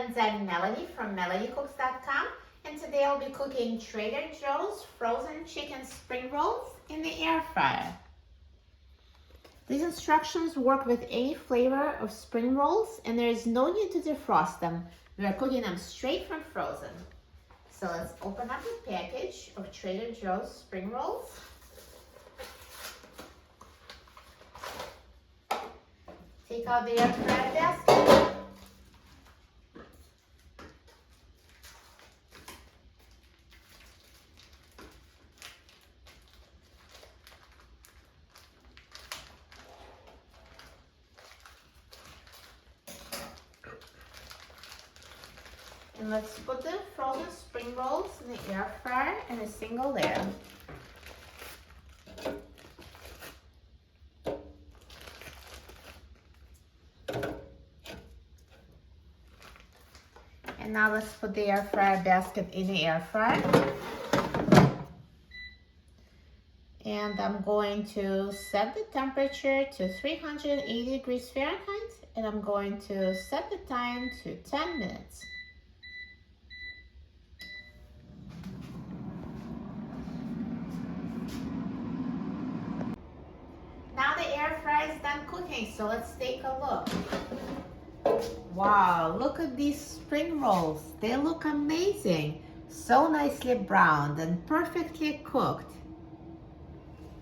friends, I'm Melanie from MelanieCooks.com, and today I'll be cooking Trader Joe's frozen chicken spring rolls in the air fryer. These instructions work with any flavor of spring rolls, and there is no need to defrost them. We are cooking them straight from frozen. So let's open up the package of Trader Joe's spring rolls. Take out the air fryer basket. And let's put the frozen spring rolls in the air fryer in a single layer. And now let's put the air fryer basket in the air fryer. And I'm going to set the temperature to 380 degrees Fahrenheit, and I'm going to set the time to 10 minutes. Now the air fryer is done cooking, so let's take a look. Wow, look at these spring rolls. They look amazing. So nicely browned and perfectly cooked.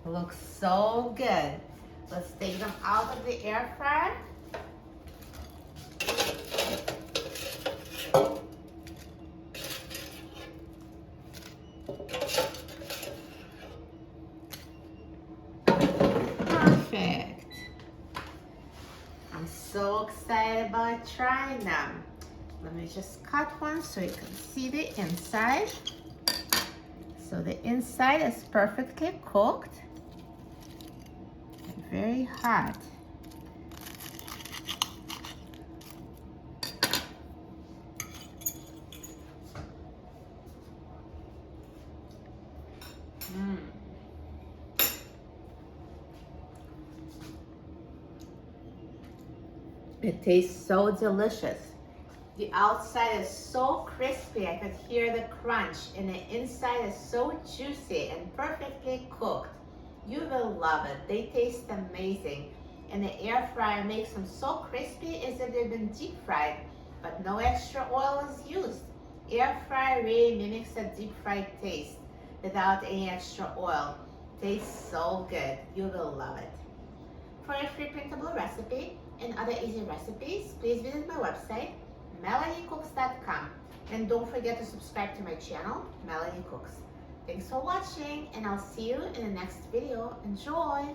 Looks so good. Let's take them out of the air fryer. Perfect. I'm so excited about trying them. Let me just cut one so you can see the inside. So the inside is perfectly cooked and very hot. It tastes so delicious. The outside is so crispy, I could hear the crunch, and the inside is so juicy and perfectly cooked. You will love it. They taste amazing. And the air fryer makes them so crispy as if they've been deep fried, but no extra oil is used. Air fryer really mimics a deep fried taste without any extra oil. Tastes so good. You will love it. For a free printable recipe and other easy recipes, please visit my website, MelanieCooks.com. And don't forget to subscribe to my channel, Melanie Cooks. Thanks for watching, and I'll see you in the next video. Enjoy!